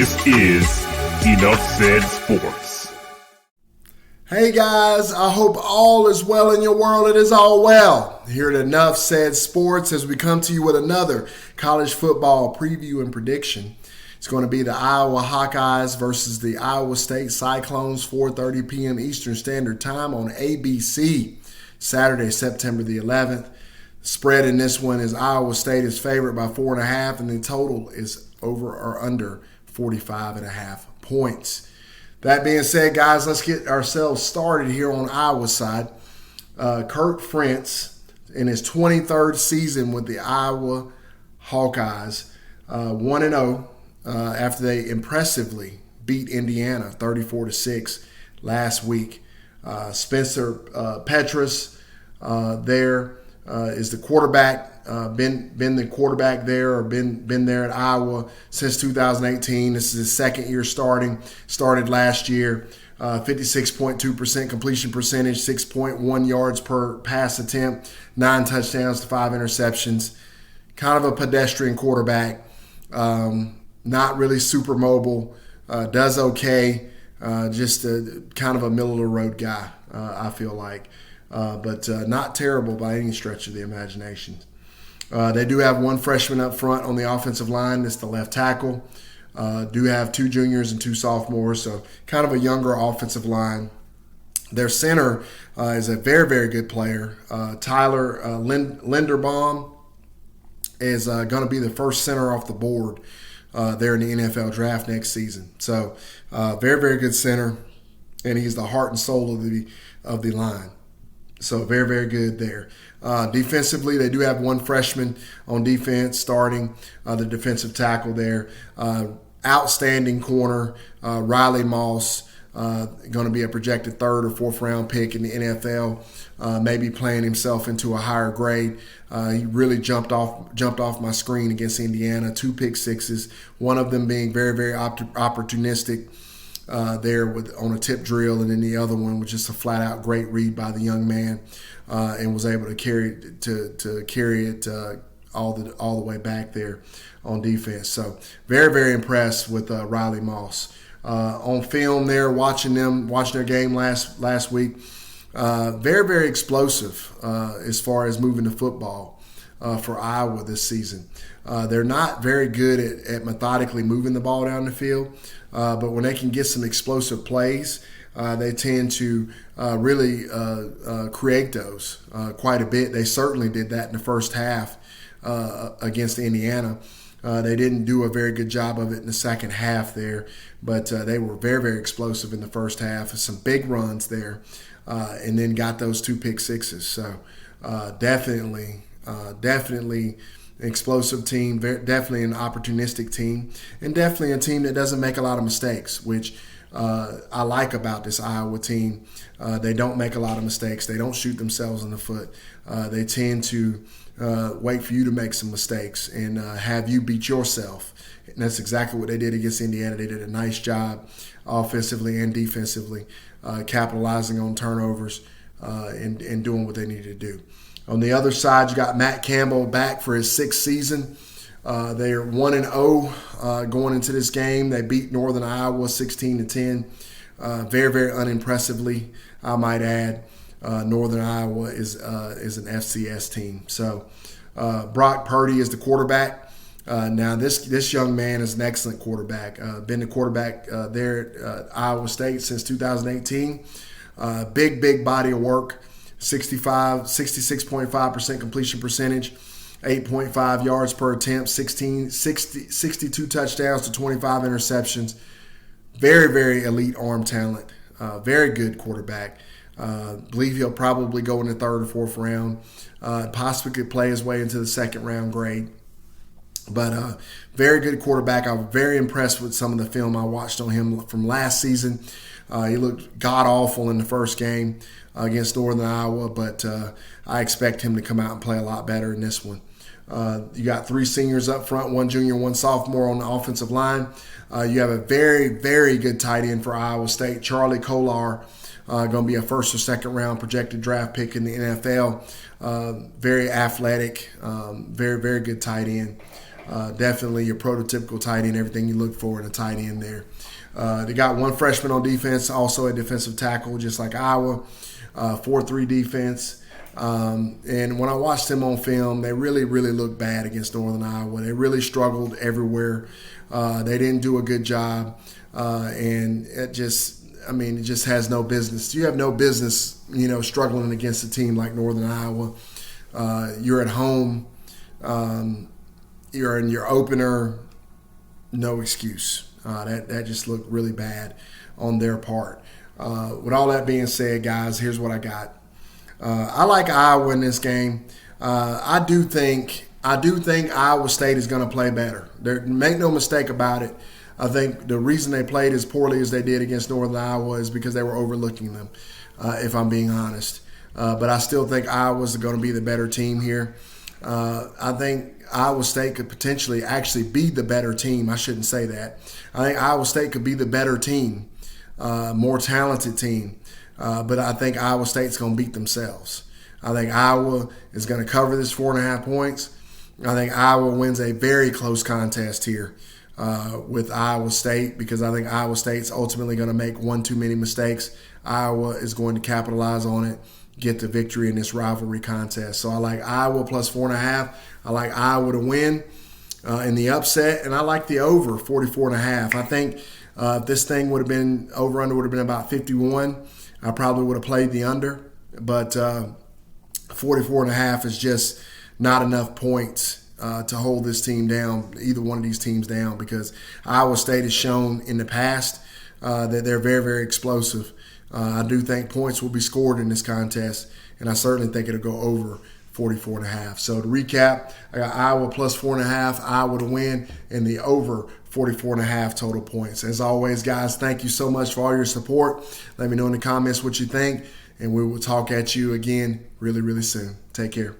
This is Enough Said Sports. Hey guys, I hope all is well in your world. It is all well. Here at Enough Said Sports as we come to you with another college football preview and prediction. It's going to be the Iowa Hawkeyes versus the Iowa State Cyclones, 4:30 p.m. Eastern Standard Time on ABC, Saturday, September the 11th. The spread in this one is Iowa State is favored by 4.5, and the total is over or under 45.5 points. That being said, guys, let's get ourselves started here on Iowa's side. Kirk Ferentz, in his 23rd season with the Iowa Hawkeyes, 1-0 after they impressively beat Indiana 34-6 last week. Spencer Petras there is the quarterback. Been the quarterback there, or been there at Iowa since 2018. This is his second year starting. Started last year. 56.2% completion percentage, 6.1 yards per pass attempt, 9 touchdowns to 5 interceptions. Kind of a pedestrian quarterback. Not really super mobile. Does okay. Just kind of a middle-of-the-road guy, I feel like. But not terrible by any stretch of the imagination. They do have one freshman up front on the offensive line. That's the left tackle. Do have 2 juniors and 2 sophomores, so kind of a younger offensive line. Their center is a very, very good player. Tyler Linderbaum is going to be the first center off the board there in the NFL draft next season. So very, very good center, and he's the heart and soul of the line. So very, very good there. Defensively, they do have one freshman on defense starting, the defensive tackle there. Outstanding corner, Riley Moss, going to be a projected 3rd or 4th round pick in the NFL. Maybe playing himself into a higher grade. He really jumped off my screen against Indiana. 2 pick sixes, one of them being very, very opportunistic. There on a tip drill, and then the other one was just a flat out great read by the young man, and was able to carry it all the way back there on defense. So very, very impressed with Riley Moss. On film there, watching their game last week, very, very explosive as far as moving the football for Iowa this season. They're not very good at methodically moving the ball down the field, but when they can get some explosive plays, they tend to really create those quite a bit. They certainly did that in the first half against Indiana. They didn't do a very good job of it in the second half there, but they were very, very explosive in the first half. Some big runs there, and then got those 2 pick sixes. So definitely an explosive team, definitely an opportunistic team, and definitely a team that doesn't make a lot of mistakes, which I like about this Iowa team. They don't make a lot of mistakes. They don't shoot themselves in the foot. They tend to wait for you to make some mistakes and have you beat yourself. And that's exactly what they did against Indiana. They did a nice job offensively and defensively, capitalizing on turnovers and doing what they needed to do. On the other side, you got Matt Campbell back for his 6th season. They are 1-0 going into this game. They beat Northern Iowa 16-10. Very, very unimpressively, I might add. Northern Iowa is an FCS team. So Brock Purdy is the quarterback. Now this young man is an excellent quarterback. Been the quarterback there at Iowa State since 2018. Big body of work. 66.5% completion percentage, 8.5 yards per attempt, 62 touchdowns to 25 interceptions. Very, very elite arm talent. Very good quarterback. Believe he'll probably go in the 3rd or 4th round. Possibly could play his way into the 2nd round grade. But very good quarterback. I was very impressed with some of the film I watched on him from last season. He looked god-awful in the first game against Northern Iowa, but I expect him to come out and play a lot better in this one. You got 3 seniors up front, 1 junior, 1 sophomore on the offensive line. You have a very, very good tight end for Iowa State, Charlie Kolar, going to be a 1st or 2nd round projected draft pick in the NFL. Very athletic, very, very good tight end. Definitely your prototypical tight end, everything you look for in a tight end there. They got one freshman on defense, also a defensive tackle, just like Iowa, 4-3 defense. And when I watched them on film, they really, really looked bad against Northern Iowa. They really struggled everywhere. They didn't do a good job. And it just has no business. You have no business, struggling against a team like Northern Iowa. You're at home. You're in your opener. No excuse. That just looked really bad on their part. With all that being said, guys, here's what I got. I like Iowa in this game. I do think Iowa State is going to play better. Make no mistake about it. I think the reason they played as poorly as they did against Northern Iowa is because they were overlooking them, if I'm being honest. But I still think Iowa's going to be the better team here. I think Iowa State could potentially actually be the better team. I shouldn't say that. I think Iowa State could be the better team, more talented team. But I think Iowa State's going to beat themselves. I think Iowa is going to cover this 4.5 points. I think Iowa wins a very close contest here with Iowa State because I think Iowa State's ultimately going to make one too many mistakes. Iowa is going to capitalize on it, get the victory in this rivalry contest. So I like Iowa plus 4.5. I like Iowa to win in the upset, and I like the over 44.5. I think if this thing would have been over-under would have been about 51, I probably would have played the under. But 44.5 is just not enough points to hold this team down, either one of these teams down, because Iowa State has shown in the past that they're very, very explosive. I do think points will be scored in this contest, and I certainly think it'll go over 44.5. So to recap, I got Iowa plus 4.5, Iowa to win, and the over 44.5 total points. As always, guys, thank you so much for all your support. Let me know in the comments what you think, and we will talk at you again really, really soon. Take care.